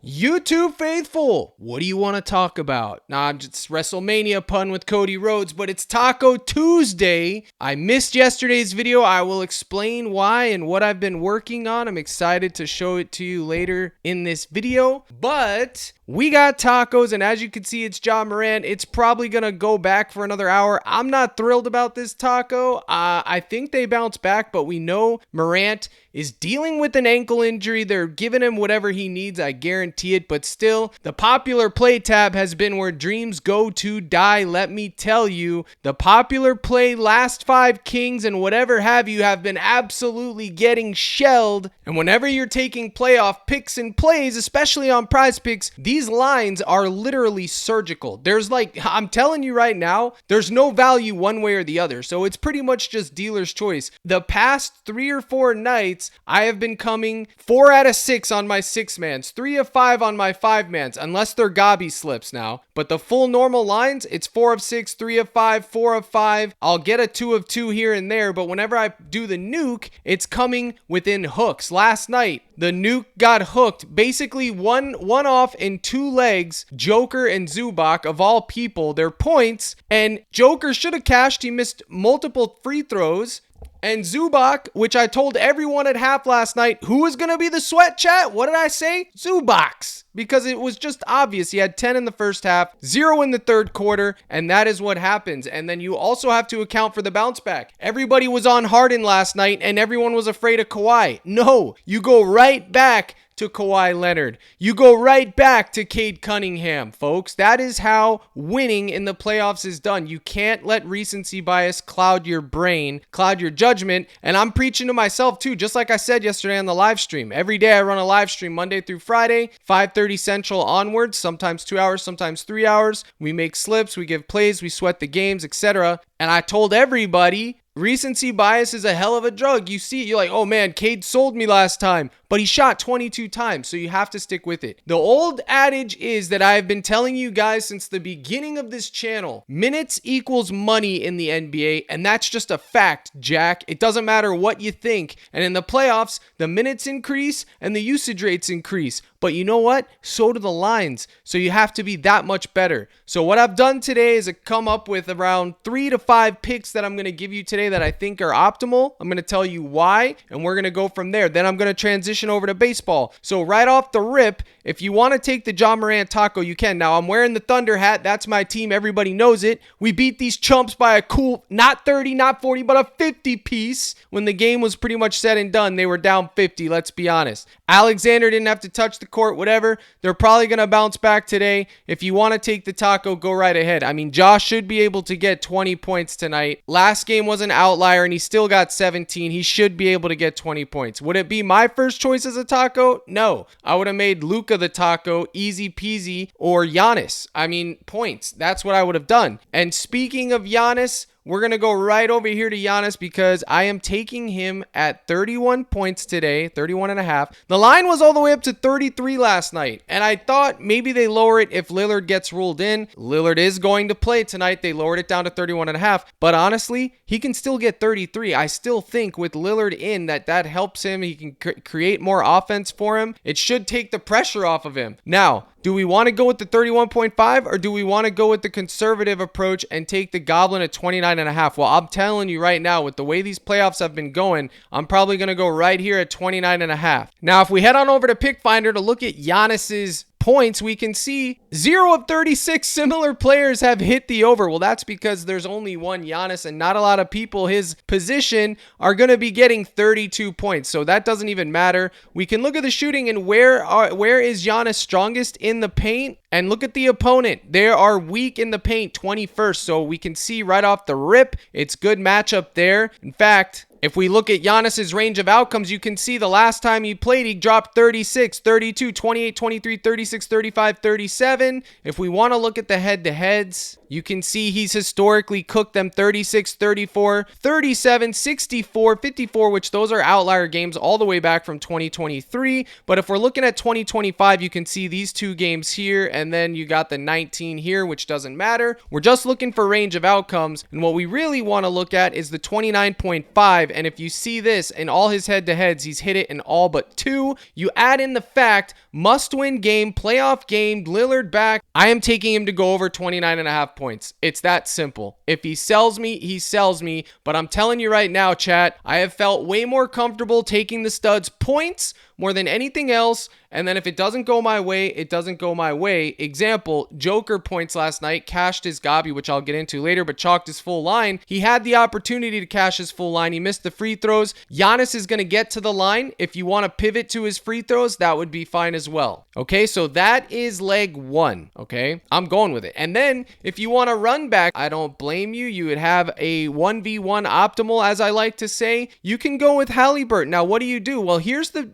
YouTube faithful, what do you want to talk about? Nah, it's Wrestlemania pun with Cody Rhodes, but it's Taco Tuesday. I missed yesterday's video. I will explain why and what I've been working on. I'm excited to show it to you later in this video, but we got tacos, and as you can see, it's Ja Morant. It's probably going to go back for another hour. I'm not thrilled about this taco. I think they bounce back, but we know Morant is dealing with an ankle injury. They're giving him whatever he needs, I guarantee it, but still, the popular play tab has been where dreams go to die. Let me tell you, the popular play last five kings and whatever have you have been absolutely getting shelled, and whenever you're taking playoff picks and plays, especially on PrizePicks, these lines are literally surgical. There's I'm telling you right now, there's no value one way or the other, so it's pretty much just dealer's choice. The past 3 or 4 nights, I have been coming 4 out of 6 on my 6-mans, 3 of 5 on my 5-mans, unless they're gobby slips now. But the full normal lines, it's 4 of 6, 3 of 5, 4 of 5. I'll get a 2 of 2 here and there, but whenever I do the nuke, it's coming within hooks. Last night, the nuke got hooked, basically one off in 2 legs, Joker and Zubac, of all people, their points, and Joker should have cashed. He missed multiple free throws. And Zubac, which I told everyone at half last night, who was going to be the sweat chat? What did I say? Zubac. Because it was just obvious. He had 10 in the first half, 0 in the third quarter, and that is what happens. And then you also have to account for the bounce back. Everybody was on Harden last night, and everyone was afraid of Kawhi. No, you go right back to Kawhi Leonard. You go right back to Cade Cunningham, folks. That is how winning in the playoffs is done. You can't let recency bias cloud your brain, cloud your judgment. And I'm preaching to myself too, just like I said yesterday on the live stream. Every day I run a live stream Monday through Friday, 5:30 Central onwards, sometimes 2 hours, sometimes 3 hours. We make slips, we give plays, we sweat the games, etc. And I told everybody, recency bias is a hell of a drug. You see it, you're like, oh man, Cade sold me last time, but he shot 22 times, so you have to stick with it. The old adage is that I've been telling you guys since the beginning of this channel, minutes equals money in the NBA, and that's just a fact, Jack. It doesn't matter what you think. And in the playoffs, the minutes increase and the usage rates increase. But you know what? So do the lines. So you have to be that much better. So what I've done today is come up with around 3 to 5 picks that I'm going to give you today that I think are optimal. I'm going to tell you why, and we're going to go from there. Then I'm going to transition over to baseball. So right off the rip, if you want to take the Ja Morant taco, you can. Now, I'm wearing the Thunder hat. That's my team. Everybody knows it. We beat these chumps by a cool, not 30, not 40, but a 50 piece. When the game was pretty much said and done, they were down 50, let's be honest. Alexander didn't have to touch the court, whatever. They're probably going to bounce back today. If you want to take the taco, go right ahead. I mean, Josh should be able to get 20 points tonight. Last game was an outlier, and he still got 17. He should be able to get 20 points. Would it be my first choice as a taco? No. I would have made Luka the taco, easy peasy, or Giannis. I mean, points. That's what I would have done. And speaking of Giannis, we're going to go right over here to Giannis because I am taking him at 31 points today, 31 and a half. The line was all the way up to 33 last night, and I thought maybe they lower it if Lillard gets ruled in. Lillard is going to play tonight. They lowered it down to 31 and a half, but honestly, he can still get 33. I still think with Lillard in that helps him. He can create more offense for him. It should take the pressure off of him. Now, do we want to go with the 31.5 or do we want to go with the conservative approach and take the Goblin at 29 and a half? Well, I'm telling you right now, with the way these playoffs have been going, I'm probably going to go right here at 29 and a half. Now, if we head on over to Pick Finder to look at Giannis's points, we can see 0 of 36 similar players have hit the over. Well, that's because there's only one Giannis and not a lot of people his position are going to be getting 32 points. So that doesn't even matter. We can look at the shooting and where is Giannis strongest in the paint, and look at the opponent. They are weak in the paint, 21st. So we can see right off the rip, it's good matchup there. In fact, if we look at Giannis's range of outcomes, you can see the last time he played, he dropped 36, 32, 28, 23, 36, 35, 37. If we want to look at the head-to-heads, you can see he's historically cooked them 36, 34, 37, 64, 54, which those are outlier games all the way back from 2023. But if we're looking at 2025, you can see these 2 games here, and then you got the 19 here, which doesn't matter. We're just looking for range of outcomes, and what we really want to look at is the 29.5 5. And if you see this, in all his head-to-heads, he's hit it in all but 2. You add in the fact, must-win game, playoff game, Lillard back. I am taking him to go over 29.5 points. It's that simple. If he sells me, he sells me. But I'm telling you right now, chat, I have felt way more comfortable taking the studs points more than anything else. And then if it doesn't go my way, it doesn't go my way. Example, Joker points last night, cashed his Gabi, which I'll get into later, but chalked his full line. He had the opportunity to cash his full line. He missed the free throws. Giannis is going to get to the line. If you want to pivot to his free throws, that would be fine as well. Okay, so that is leg 1. Okay, I'm going with it. And then if you want to run back, I don't blame you. You would have a 1v1 optimal, as I like to say. You can go with Halliburton. Now, what do? Well, here's the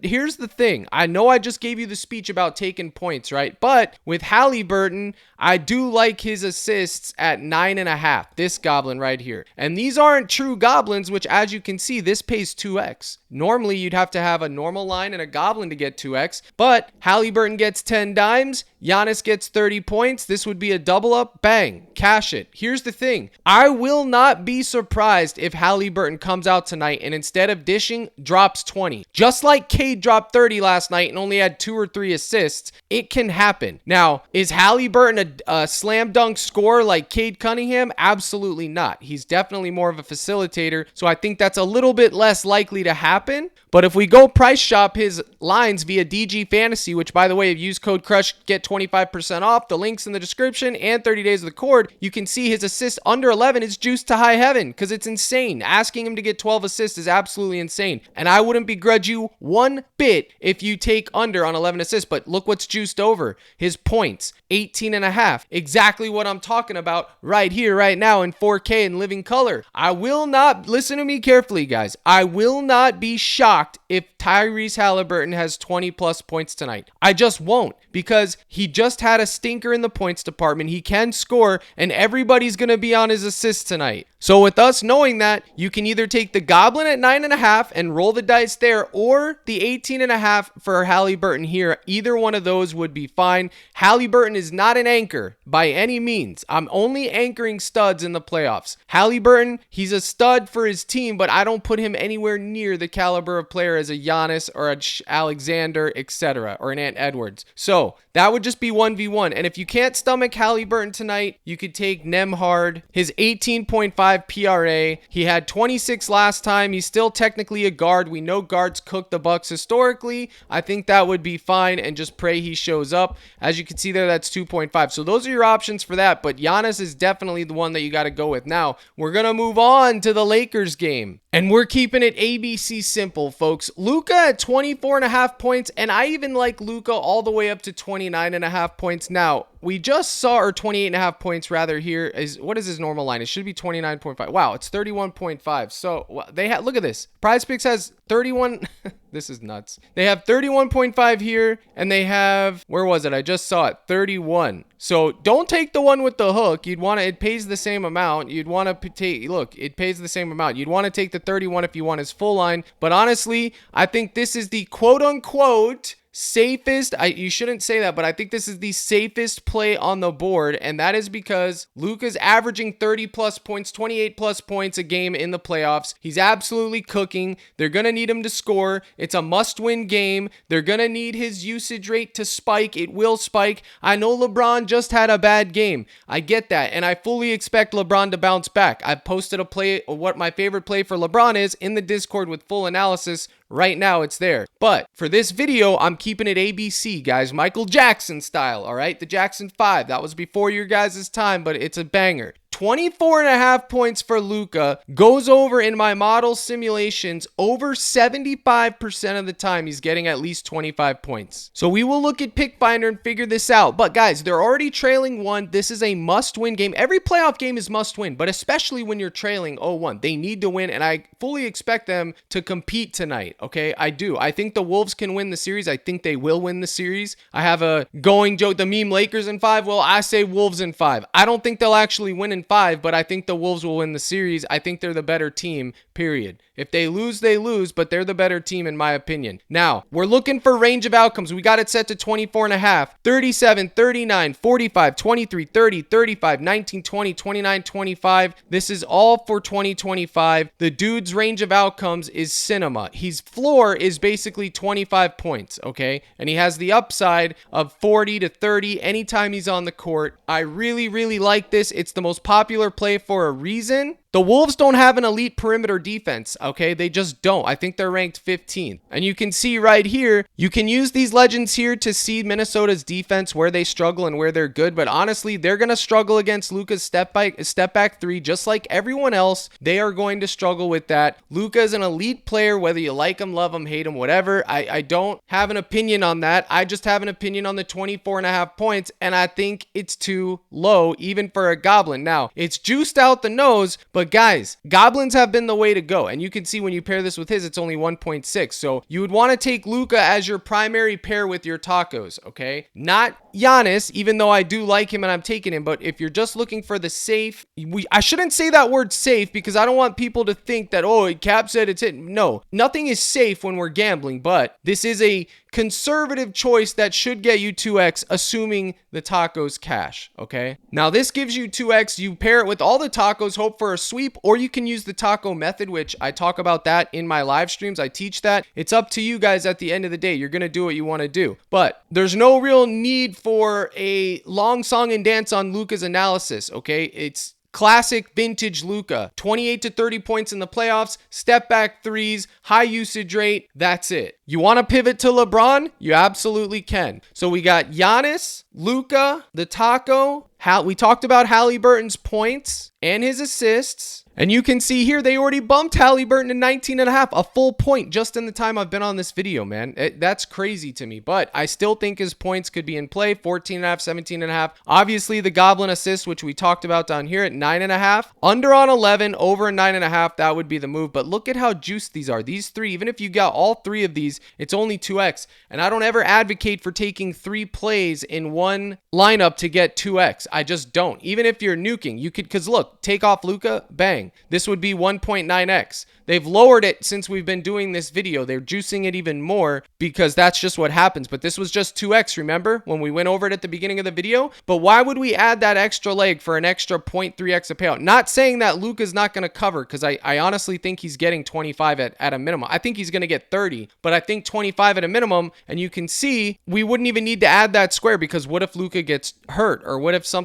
thing. I know I just gave you the speech about taking points, right? But with Halliburton, I do like his assists at 9.5. This goblin right here. And these aren't true goblins, which as you can see, this pays 2x. Normally, you'd have to have a normal line and a goblin to get 2x. But Halliburton gets 10 dimes. Giannis gets 30 points. This would be a double up. Bang. Cash it. Here's the thing. I will not be surprised if Halliburton comes out tonight and instead of dishing, drops 20. Just like Cade dropped 30 last night and only had 2 or 3 assists. It can happen. Now, is Halliburton a slam dunk scorer like Cade Cunningham? Absolutely not. He's definitely more of a facilitator. So I think that's a little bit less likely to happen. But if we go price shop his lines via DG Fantasy, which by the way, if you use code CRUSH, get 25% off. The link's in the description and 30 days of the cord. You can see his assist under 11 is juiced to high heaven because it's insane. Asking him to get 12 assists is absolutely insane. And I wouldn't begrudge you one bit if you take under on 11 assists. But look what's juiced over. His points, 18.5. Exactly what I'm talking about right here, right now in 4K in living color. I will not, listen to me carefully, guys. I will not be shocked if Tyrese Halliburton has 20 plus points tonight. I just won't, because he just had a stinker in the points department. He can score, and everybody's going to be on his assists tonight. So with us knowing that, you can either take the Goblin at 9.5 and roll the dice there, or the 18.5 for Halliburton here. Either one of those would be fine. Halliburton is not an anchor by any means. I'm only anchoring studs in the playoffs. Halliburton, he's a stud for his team, but I don't put him anywhere near the caliber of player as a Giannis or a Alexander, etc., or an Ant Edwards. So that would just be 1v1. And if you can't stomach Halliburton tonight, you could take Nembhard, his 18.5 PRA. He had 26 last time. He's still technically a guard. We know guards cook the Bucks historically. I think that would be fine, and just pray he shows up. As you can see there, that's 2.5. So those are your options for that, but Giannis is definitely the one that you got to go with. Now, we're going to move on to the Lakers game, and we're keeping it ABC simple, folks. Luka at 24.5 points, and I even like Luka all the way up to 29.5 points. Now, we just saw, or 28.5 points rather here. What is his normal line? It should be 29.5. Wow, it's 31.5. So they have, look at this. PrizePicks has 31. This is nuts. They have 31.5 here, and they have, where was it? I just saw it, 31. So don't take the one with the hook. You'd want to, it pays the same amount. You'd want to take, look, it pays the same amount. You'd want to take the 31 if you want his full line. But honestly, I think this is the quote unquote safest, you shouldn't say that, but I think this is the safest play on the board, and that is because Luka's averaging 30 plus points, 28 plus points a game in the playoffs. He's absolutely cooking. They're going to need him to score. It's a must-win game. They're going to need his usage rate to spike. It will spike. I know LeBron just had a bad game. I get that, and I fully expect LeBron to bounce back. I posted a play, what my favorite play for LeBron is, in the Discord with full analysis. Right now, it's there. But for this video, I'm keeping it ABC, guys. Michael Jackson style, all right? The Jackson 5. That was before your guys' time, but it's a banger. 24.5 points for Luka goes over in my model simulations over 75% of the time. He's getting at least 25 points. So we will look at Pick Finder and figure this out. But guys, they're already trailing 1. This is a must-win game. Every playoff game is must-win, but especially when you're trailing 0-1. They need to win, and I fully expect them to compete tonight, okay? I do. I think the Wolves can win the series. I think they will win the series. I have a going joke, the meme Lakers in 5. Well, I say Wolves in 5. I don't think they'll actually win in 5, but I think the Wolves will win the series. I think they're the better team, period. If they lose, they lose, but they're the better team in my opinion. Now, we're looking for range of outcomes. We got it set to 24.5, 37, 39, 45, 23, 30, 35, 19, 20, 29, 25. This is all for 2025. The dude's range of outcomes is cinema. His floor is basically 25 points, okay? And he has the upside of 40 to 30 anytime he's on the court. I really, really like this. It's the most popular play for a reason. The Wolves don't have an elite perimeter defense, okay? They just don't. I think they're ranked 15th. And you can see right here, you can use these legends here to see Minnesota's defense, where they struggle and where they're good. But honestly, they're going to struggle against Luka's step back three, just like everyone else. They are going to struggle with that. Luka is an elite player, whether you like him, love him, hate him, whatever. I don't have an opinion on that. I just have an opinion on the 24.5 points, and I think it's too low, even for a Goblin. Now, it's juiced out the nose, but guys, Goblins have been the way to go. And you can see when you pair this with his, it's only 1.6. So you would want to take Luka as your primary pair with your tacos, okay? Not Giannis, even though I do like him and I'm taking him. But if you're just looking for the safe, I shouldn't say that word safe because I don't want people to think that, oh, Cap said it's it. No, nothing is safe when we're gambling, but this is a conservative choice that should get you 2x, assuming the tacos cash, okay? Now, this gives you 2x. You pair it with all the tacos, hope for a sweep, or you can use the taco method, which I talk about that in my live streams. I teach that. It's up to you guys at the end of the day. You're going to do what you want to do. But there's no real need for a long song and dance on Luka's analysis, okay? It's classic vintage Luka, 28 to 30 points in the playoffs, step back threes, high usage rate. That's it. You want to pivot to LeBron? You absolutely can. So we got Giannis, Luka, the taco. We talked about Halliburton's points and his assists. And you can see here, they already bumped Halliburton to 19.5, a full point just in the time I've been on this video, man. That's crazy to me, but I still think his points could be in play, 14.5, 17.5. Obviously, the Goblin assist, which we talked about down here at 9.5. Under on 11, over 9.5, that would be the move. But look at how juiced these are. These three, even if you got all three of these, it's only 2x. And I don't ever advocate for taking 3 plays in one lineup to get 2x. I just don't. Even if you're nuking, you could, because look, take off Luka, bang. This would be 1.9x. They've lowered it since we've been doing this video. They're juicing it even more because that's just what happens. But this was just 2x, remember, when we went over it at the beginning of the video? But why would we add that extra leg for an extra 0.3x a payout? Not saying that Luka's not going to cover, because I honestly think he's getting 25 at a minimum. I think he's going to get 30, but I think 25 at a minimum. And you can see we wouldn't even need to add that square, because what if Luka gets hurt, or what if something,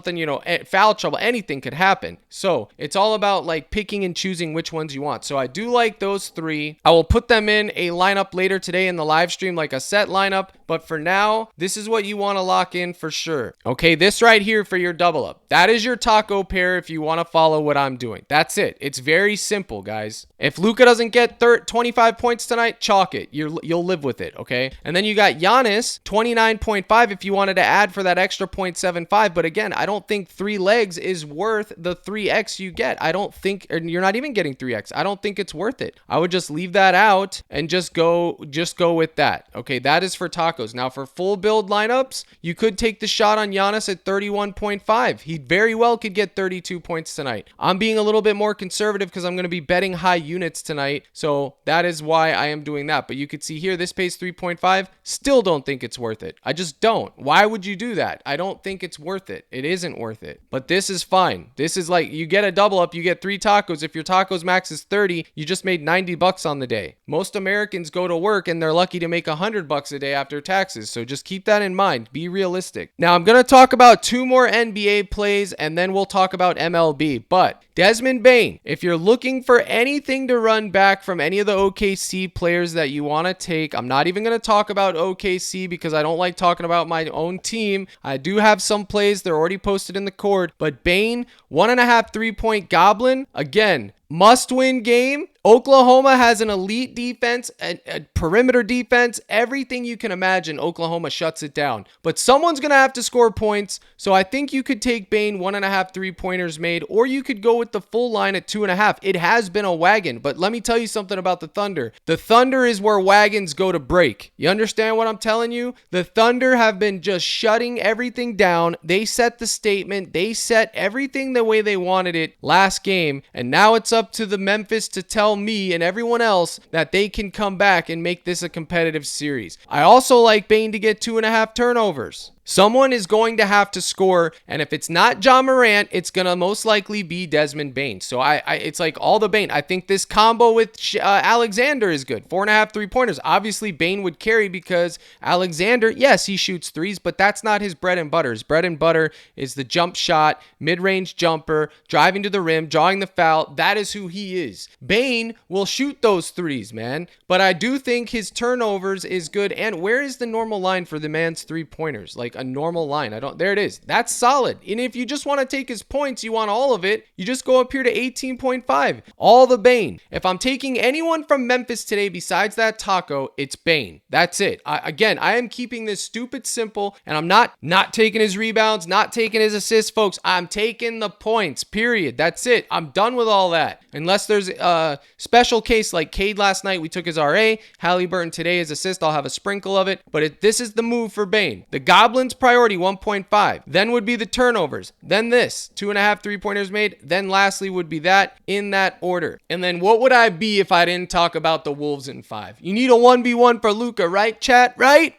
foul trouble, anything could happen. So it's all about like picking and choosing which ones you want. So I do like those 3. I will put them in a lineup later today in the live stream, like a set lineup. But for now, this is what you want to lock in for sure. Okay, this right here for your double up. That is your taco pair if you want to follow what I'm doing. That's it. It's very simple, guys. If Luka doesn't get 25 points tonight, chalk it. You'll live with it, okay? And then you got Giannis, 29.5 if you wanted to add for that extra 0.75. But again, I don't think 3 legs is worth the 3x you get. I don't think, or you're not even getting 3x. I don't think it's worth it. I would just leave that out and just go with that. Okay, that is for tacos. Now for full build lineups, you could take the shot on Giannis at 31.5. He very well could get 32 points tonight. I'm being a little bit more conservative because I'm going to be betting high units tonight. So that is why I am doing that. But you could see here, this pays 3.5. Still don't think it's worth it. I just don't. Why would you do that? I don't think it's worth it. It isn't worth it. But this is fine. This is like, you get a double up, you get 3 tacos. If your tacos max is 30, you just made $90 on the day. Most Americans go to work and they're lucky to make $100 a day after taxes. So just keep that in mind. Be realistic. Now I'm going to talk about 2 more NBA plays and then we'll talk about MLB. But Desmond Bane, if you're looking for anything to run back from any of the OKC players that you want to take, I'm not even going to talk about OKC because I don't like talking about my own team. I do have some plays. They're already posted in the cord. But Bane, 1.5 3-point Goblin. Again, must-win game. Oklahoma has an elite defense, a perimeter defense, everything you can imagine. Oklahoma shuts it down. But someone's going to have to score points, so I think you could take Bane 1.5 3-pointers made, or you could go with the full line at 2.5. It has been a wagon, but let me tell you something about the Thunder. The Thunder is where wagons go to break. You understand what I'm telling you? The Thunder have been just shutting everything down. They set the statement. They set everything the way they wanted it last game, and now it's up to the Memphis to tell me and everyone else that they can come back and make this a competitive series. I also like Bane to get 2.5 turnovers. Someone is going to have to score, and if it's not John Morant, it's going to most likely be Desmond Bane. So it's like all the Bane. I think this combo with Alexander is good. 4.5 3-pointers. Obviously, Bane would carry because Alexander, yes, he shoots threes, but that's not his bread and butter. His bread and butter is the jump shot, mid-range jumper, driving to the rim, drawing the foul. That is who he is. Bane will shoot those threes, man. But I do think his turnovers is good. And where is the normal line for the man's 3-pointers? Like a normal line. There it is. That's solid. And if you just want to take his points, you want all of it, you just go up here to 18.5. All the Bane. If I'm taking anyone from Memphis today besides that taco, it's Bane. That's it. I am keeping this stupid simple, and I'm not taking his rebounds, not taking his assists, folks. I'm taking the points, period. That's it. I'm done with all that. Unless there's a special case like Cade last night, we took his RA. Halliburton today his assist. I'll have a sprinkle of it. But this is the move for Bane. The Goblins priority 1.5. Then would be the turnovers. Then this 2.5 3-pointers made. Then lastly would be that in that order. And then what would I be if I didn't talk about the Wolves in 5? You need a 1v1 for Luka, right, chat? Right?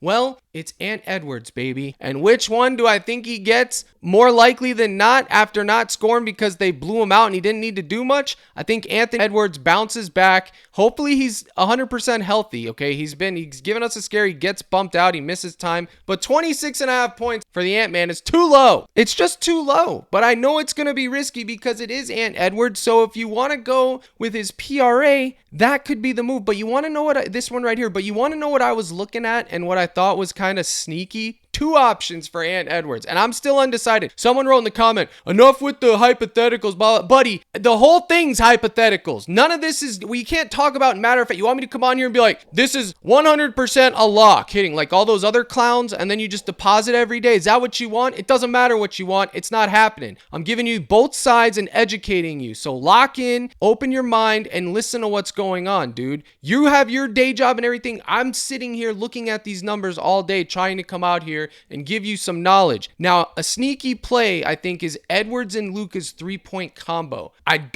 Well, it's Ant Edwards, baby. And which one do I think he gets? More likely than not, after not scoring because they blew him out and he didn't need to do much, I think Anthony Edwards bounces back. Hopefully he's 100% healthy, okay? He's given us a scare. He gets bumped out. He misses time. But 26.5 points for the Ant-Man is too low. It's just too low. But I know it's going to be risky because it is Ant Edwards. So if you want to go with his PRA, that could be the move. But you want to know this one right here, but you want to know what I was looking at and what I thought was kind of sneaky? 2 options for Ant Edwards, and I'm still undecided. Someone wrote in the comment, enough with the hypotheticals, buddy. The whole thing's hypotheticals. None of this is, we can't talk about matter of fact. You want me to come on here and be like, this is 100% a lock hitting like all those other clowns, and then you just deposit every day. Is that what you want? It doesn't matter what you want. It's not happening. I'm giving you both sides and educating you. So lock in, open your mind, and listen to what's going on, dude. You have your day job and everything. I'm sitting here looking at these numbers all day, trying to come out here and give you some knowledge. Now, a sneaky play, I think, is Edwards and Luka's 3-point combo.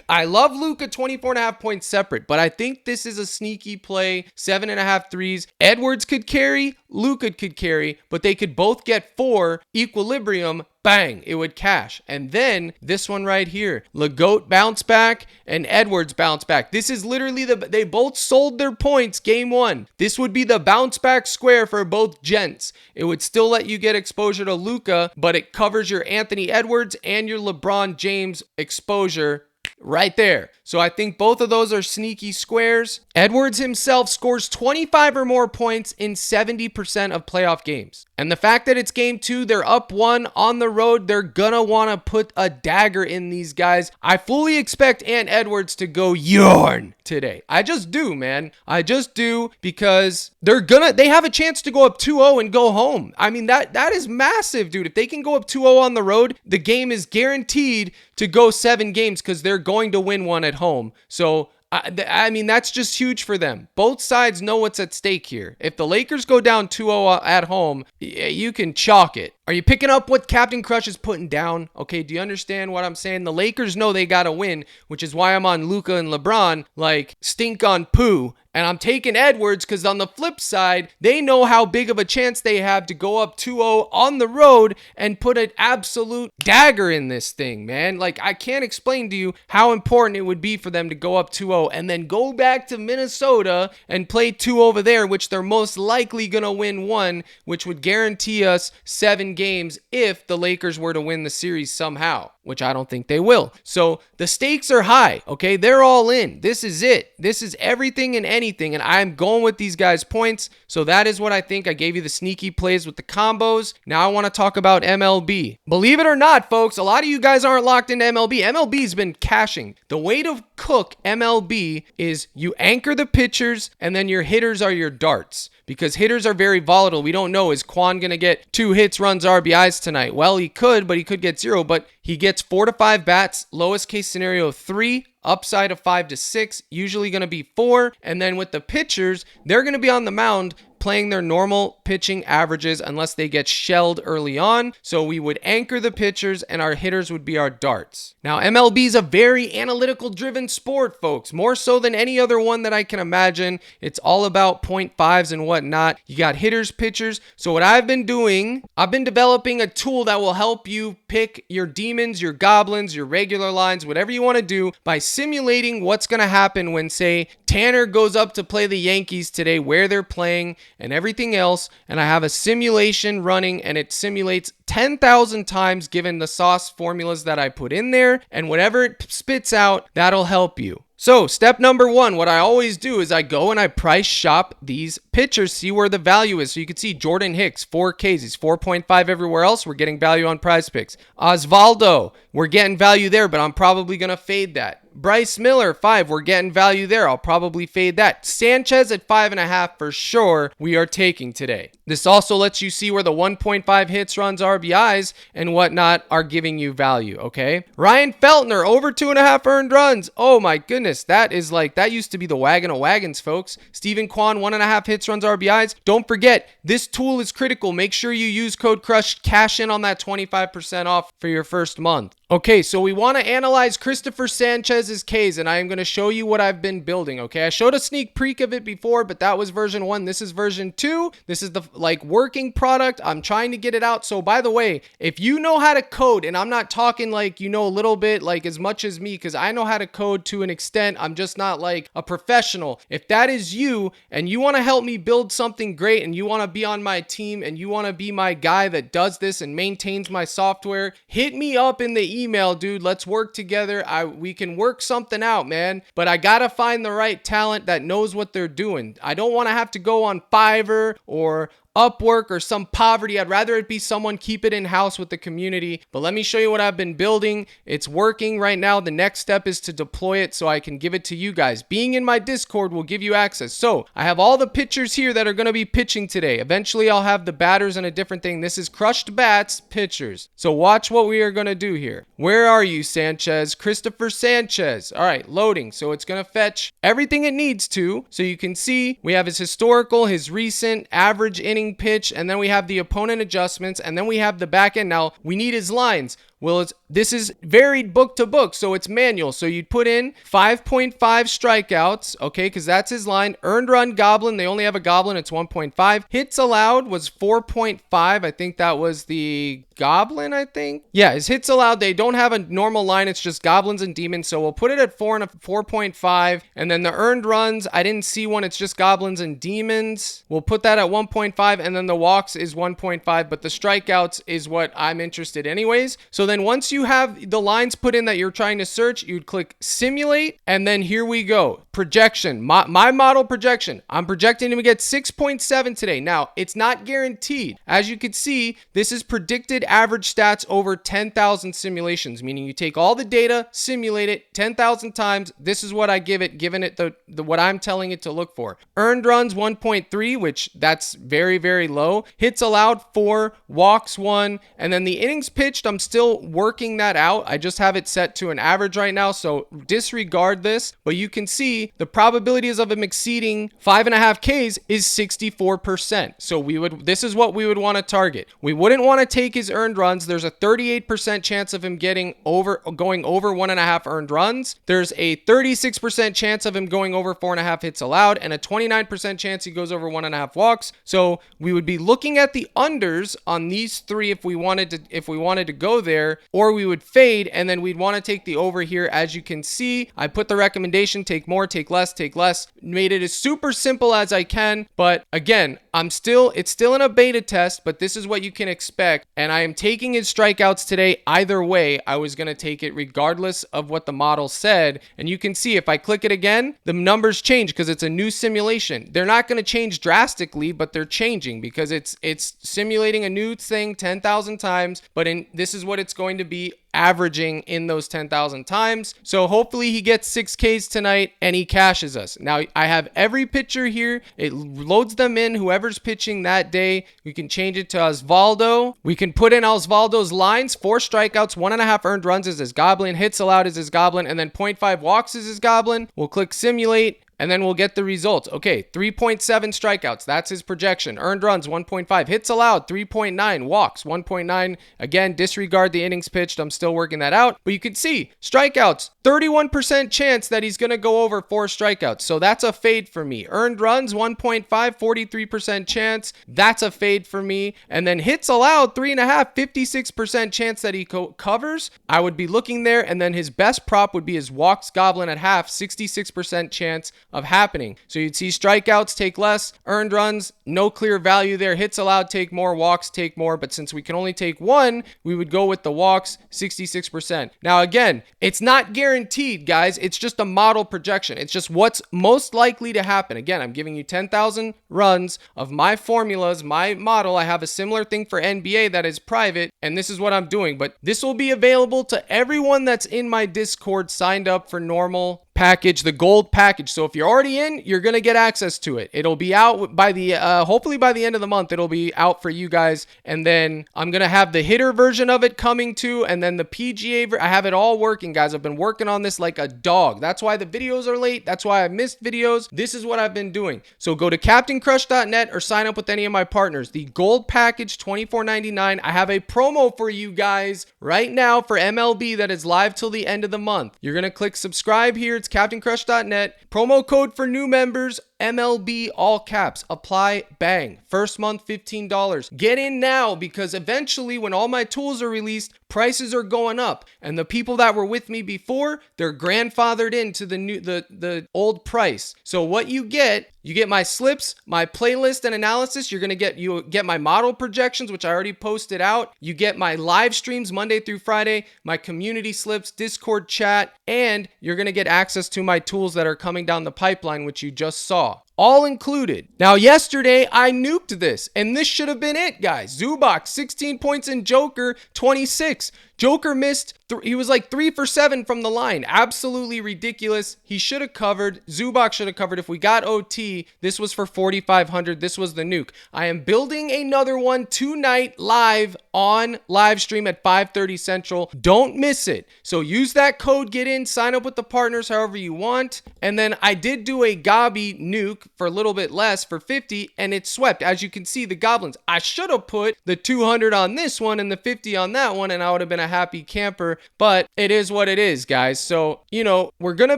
I love Luka 24.5 points separate, but I think this is a sneaky play. 7.5 threes. Edwards could carry, Luka could carry, but they could both get 4 equilibrium. Bang, it would cash. And then this one right here, Legoat bounce back and Edwards bounce back. This is literally they both sold their points game 1. This would be the bounce back square for both gents. It would still let you get exposure to Luka, but it covers your Anthony Edwards and your LeBron James exposure right there. So I think both of those are sneaky squares. Edwards himself scores 25 or more points in 70% of playoff games. And the fact that it's game 2, they're up 1 on the road, they're gonna want to put a dagger in these guys. I fully expect Ant Edwards to go yarn today. I just do, man. I just do, because they have a chance to go up 2-0 and go home. I mean, that is massive, dude. If they can go up 2-0 on the road, the game is guaranteed to go 7 games because they're going to win one at home. So I mean, that's just huge for them. Both sides know what's at stake here. If the Lakers go down 2-0 at home, you can chalk it. Are you picking up what Captain Crush is putting down? Okay, do you understand what I'm saying? The Lakers know they got to win, which is why I'm on Luka and LeBron like stink on poo. And I'm taking Edwards because on the flip side, they know how big of a chance they have to go up 2-0 on the road and put an absolute dagger in this thing, man. Like, I can't explain to you how important it would be for them to go up 2-0 and then go back to Minnesota and play 2 over there, which they're most likely going to win 1, which would guarantee us 7 games if the Lakers were to win the series somehow. which I don't think they will. So the stakes are high, okay? They're all in. This is it. This is everything and anything, and I'm going with these guys' points. So that is what I think. I gave you the sneaky plays with the combos. Now I want to talk about MLB. Believe it or not, folks, a lot of you guys aren't locked into MLB. MLB's been cashing. The way to cook MLB is you anchor the pitchers, and then your hitters are your darts. Because hitters are very volatile. We don't know, is Quan going to get 2 hits, runs, RBIs tonight? Well, he could, but he could get 0. But he gets 4 to 5 bats, lowest case scenario 3, upside of 5 to 6, usually going to be 4. And then with the pitchers, they're going to be on the mound playing their normal pitching averages unless they get shelled early on. So we would anchor the pitchers and our hitters would be our darts. Now, MLB is a very analytical driven sport, folks, more so than any other one that I can imagine. It's all about 0.5s and whatnot. You got hitters, pitchers. So what I've been doing, I've been developing a tool that will help you pick your demons, your goblins, your regular lines, whatever you want to do by simulating what's going to happen when, say, Tanner goes up to play the Yankees today, where they're playing and everything else. And I have a simulation running and it simulates 10,000 times given the sauce formulas that I put in there, and whatever it spits out, that'll help you. So step number 1, what I always do is I go and I price shop these pitchers, see where the value is. So you can see Jordan Hicks, 4Ks, he's 4.5 everywhere else. We're getting value on PrizePicks. Osvaldo, we're getting value there, but I'm probably going to fade that. Bryce Miller, 5, we're getting value there. I'll probably fade that. Sanchez at 5.5 for sure we are taking today. This also lets you see where the 1.5 hits, runs, RBIs, and whatnot are giving you value, okay? Ryan Feltner, over 2.5 earned runs. Oh my goodness, that used to be the wagon of wagons, folks. Steven Kwan, 1.5 hits, runs, RBIs. Don't forget, this tool is critical. Make sure you use code CRUSH, cash in on that 25% off for your first month. Okay, so we want to analyze Christopher Sanchez's Ks, and I am going to show you what I've been building, okay? I showed a sneak peek of it before, but that was version 1. This is version 2. This is the, working product. I'm trying to get it out. So, by the way, if you know how to code, and I'm not talking a little bit, as much as me, because I know how to code to an extent. I'm just not, a professional. If that is you, and you want to help me build something great, and you want to be on my team, and you want to be my guy that does this and maintains my software, hit me up in the email, dude. Let's work together. We can work something out, man. But I gotta find the right talent that knows what they're doing. I don't want to have to go on Fiverr or Upwork or some poverty. I'd rather it be someone keep it in-house with the community. But let me show you what I've been building. It's working right now. The next step is to deploy it so I can give it to you guys. Being in my Discord will give you access. So I have all the pitchers here that are going to be pitching today. Eventually I'll have the batters and a different thing. This is crushed bats, pitchers. So watch what we are going to do here. Where are you, Sanchez? Christopher Sanchez. All right, loading. So it's going to fetch everything it needs to. So you can see we have his historical, his recent, average inning pitch, and then we have the opponent adjustments, and then we have the back end. Now we need his lines. Well, this is varied book to book, so it's manual. So you'd put in 5.5 strikeouts, okay, because that's his line. Earned run goblin, they only have a goblin, it's 1.5. Hits allowed was 4.5. I think that was the goblin, I think. Yeah, his hits allowed, they don't have a normal line, it's just goblins and demons. So we'll put it at 4.5. And then the earned runs, I didn't see one, it's just goblins and demons. We'll put that at 1.5, and then the walks is 1.5, but the strikeouts is what I'm interested in anyways. So then once you have the lines put in that you're trying to search, you'd click simulate, and then here we go. Projection, my model projection. I'm projecting him to get 6.7 today. Now, it's not guaranteed. As you can see, this is predicted average stats over 10,000 simulations, meaning you take all the data, simulate it 10,000 times. This is what I give it, given it the what I'm telling it to look for. Earned runs 1.3, which that's very, very low. Hits allowed 4, walks 1, and then the innings pitched, I'm still working that out. I just have it set to an average right now, so disregard this. But you can see the probabilities of him exceeding 5.5 Ks is 64%. So this is what we would want to target. We wouldn't want to take his earned runs. There's a 38% chance of him going over 1.5 earned runs. There's a 36% chance of him going over 4.5 hits allowed, and a 29% chance he goes over 1.5 walks. So we would be looking at the unders on these three if we wanted to go there. there, or we would fade, and then we'd want to take the over here. As you can see, I put the recommendation, take more, take less, made it as super simple as I can. But again, it's still in a beta test, but this is what you can expect. And I am taking his strikeouts today. Either way, I was going to take it regardless of what the model said. And you can see if I click it again, the numbers change because it's a new simulation. They're not going to change drastically, but they're changing because it's simulating a new thing 10,000 times. But this is what it's going to be averaging in those 10,000 times. So hopefully he gets 6Ks tonight and he cashes us. Now I have every pitcher here. It loads them in, whoever's pitching that day. We can change it to Osvaldo. We can put in Osvaldo's lines: 4 strikeouts, 1.5 earned runs is his goblin, hits allowed is his goblin, and then 0.5 walks is his goblin. We'll click simulate, and then we'll get the results. Okay, 3.7 strikeouts. That's his projection. Earned runs, 1.5. Hits allowed, 3.9. Walks, 1.9. Again, disregard the innings pitched. I'm still working that out. But you can see, strikeouts, 31% chance that he's going to go over 4 strikeouts. So that's a fade for me. Earned runs, 1.5, 43% chance. That's a fade for me. And then hits allowed, 3.5, 56% chance that he covers. I would be looking there. And then his best prop would be his walks goblin at half, 66% chance of happening. So you'd see strikeouts take less, earned runs, no clear value there. Hits allowed take more, walks take more. But since we can only take 1, we would go with the walks, 66%. Now again, it's not guaranteed, guys. It's just a model projection. It's just what's most likely to happen. Again, I'm giving you 10,000 runs of my formulas, my model. I have a similar thing for NBA that is private, and this is what I'm doing. But this will be available to everyone that's in my Discord signed up for normal package, the gold package. So if you're already in, you're going to get access to it. It'll be out by the hopefully by the end of the month. It'll be out for you guys, and then I'm going to have the hitter version of it coming too, and then the PGA I have it all working, guys. I've been working on this like a dog. That's why the videos are late. That's why I missed videos. This is what I've been doing. So go to captaincrush.net or sign up with any of my partners. The gold package, $24.99. I have a promo for you guys right now for MLB that is live till the end of the month. You're going to click subscribe here. It's captaincrush.net. Promo code for new members, MLB, all caps. Apply, bang. First month, $15. Get in now, because eventually when all my tools are released, prices are going up. And the people that were with me before, they're grandfathered into the old price. So what you get my slips, my playlist and analysis. You get my model projections, which I already posted out. You get my live streams Monday through Friday, my community slips, Discord chat, and you're going to get access to my tools that are coming down the pipeline, which you just saw. All included. Now, yesterday, I nuked this, and this should have been it, guys. Zubac, 16 points, and Joker, 26. Joker missed. He was like 3 for 7 from the line. Absolutely ridiculous. He should have covered. Zubac should have covered. If we got OT, this was for 4,500. This was the nuke. I am building another one tonight live on live stream at 5:30 Central. Don't miss it. So use that code, get in, sign up with the partners however you want. And then I did do a Gobby nuke for a little bit less for 50, and it swept. As you can see, the goblins. I should have put the 200 on this one and the 50 on that one, and I would have been a happy camper, but it is what it is, guys. So, we're going to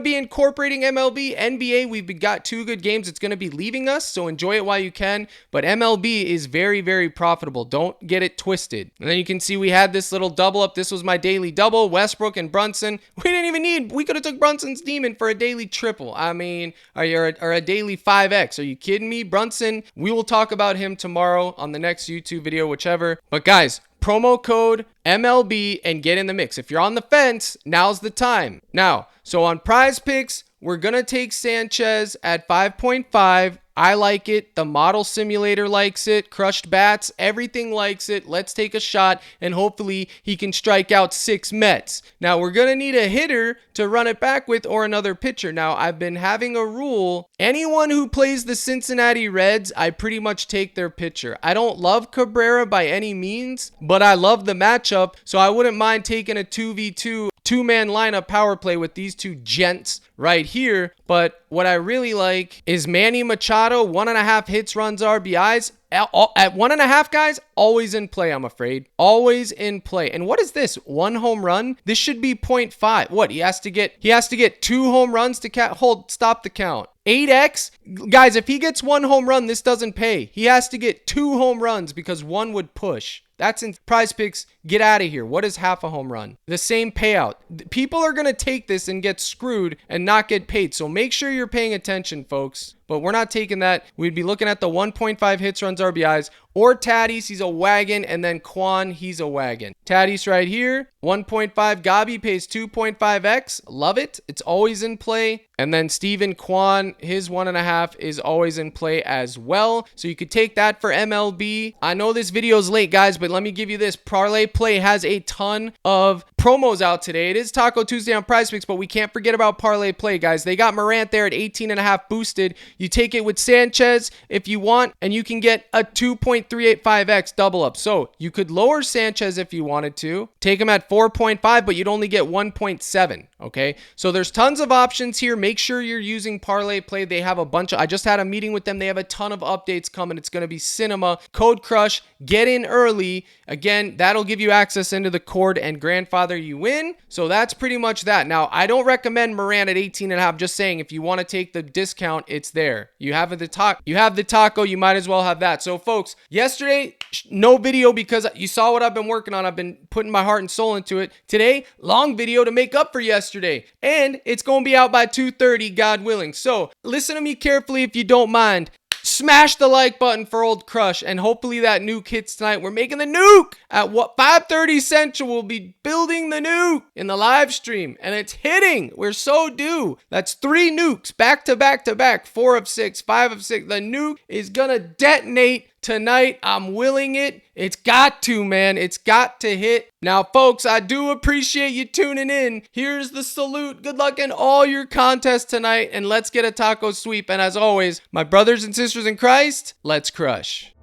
be incorporating MLB, NBA. We've got 2 good games. It's going to be leaving us, so enjoy it while you can. But MLB is very, very profitable. Don't get it twisted. And then you can see we had this little double up. This was my daily double, Westbrook and Brunson. We could have took Brunson's demon for a daily triple. I mean, or a daily 5X. Are you kidding me? Brunson, we will talk about him tomorrow on the next YouTube video, whichever. But guys, promo code MLB and get in the mix. If you're on the fence, now's the time. Now, so on PrizePicks, we're going to take Sanchez at 5.5. I like it. The model simulator likes it. Crushed bats, everything likes it. Let's take a shot, and hopefully he can strike out 6 Mets. Now, we're going to need a hitter to run it back with, or another pitcher. Now, I've been having a rule. Anyone who plays the Cincinnati Reds, I pretty much take their pitcher. I don't love Cabrera by any means, but I love the matchup, so I wouldn't mind taking a 2v2 two-man lineup power play with these 2 gents right here. But what I really like is Manny Machado, 1.5 hits, runs, RBIs. At 1.5, guys, always in play, I'm afraid. Always in play. And what is this? 1 home run? This should be 0.5. What? He has to get 2 home runs to stop the count. 8x? Guys, if he gets 1 home run, this doesn't pay. He has to get 2 home runs because 1 would push. That's in Prize Picks. Get out of here. What is half a home run? The same payout. People are going to take this and get screwed and not get paid. So make sure you're paying attention, folks. But we're not taking that. We'd be looking at the 1.5 hits, runs, RBIs, or Tatis, he's a wagon, and then Quan, he's a wagon. Tatis right here, 1.5. Gabi pays 2.5x. Love it. It's always in play. And then Steven Kwan, his 1.5 is always in play as well. So you could take that for MLB. I know this video is late, guys, but let me give you this. ParlayPlay has a ton of promos out today. It is Taco Tuesday on PrizePicks, but we can't forget about ParlayPlay, guys. They got Morant there at 18.5 boosted. You take it with Sanchez if you want, and you can get a 2.385x double up. So you could lower Sanchez if you wanted to. Take him at 4.5, but you'd only get 1.7. Okay, so there's tons of options here. Make sure you're using ParlayPlay. They have a bunch of, I just had a meeting with them. They have a ton of updates coming. It's going to be cinema. Code Crush. Get in early. Again, that'll give you access into the cord and grandfather you win. So that's pretty much that. Now, I don't recommend Morant at 18.5. Just saying, if you want to take the discount, it's there. You have the taco, you might as well have that. So folks, yesterday, no video because you saw what I've been working on. I've been putting my heart and soul into it. Today, long video to make up for yesterday. And it's going to be out by 2:30, God willing. So listen to me carefully if you don't mind. Smash the like button for Old Crush, and hopefully that nuke hits tonight. We're making the nuke at 5:30 Central. We'll be building the nuke in the live stream, and it's hitting. We're so due. That's 3 nukes back to back to back. 4 of 6, 5 of 6. The nuke is gonna detonate tonight. I'm willing it. It's got to, man. It's got to hit. Now, folks, I do appreciate you tuning in. Here's the salute. Good luck in all your contests tonight, and let's get a taco sweep. And as always, my brothers and sisters in Christ, let's crush.